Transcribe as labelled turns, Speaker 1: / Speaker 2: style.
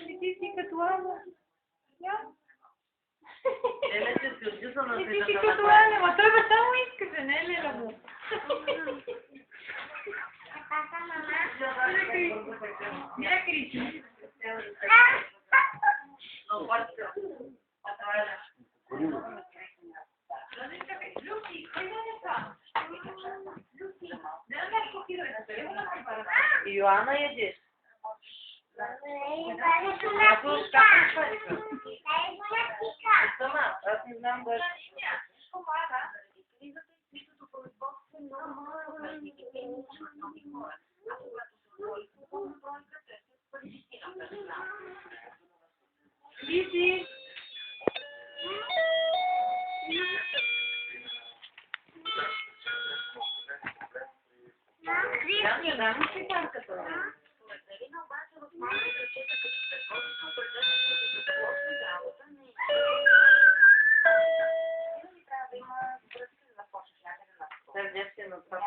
Speaker 1: И ти си като Ана. И ти си като Ана, ма той бе само искаше, не е Леля му. Не кричи. Йоанна едеш. Аз не знам даже. Лиси! Да, да, му си парката. Сърдечки на това.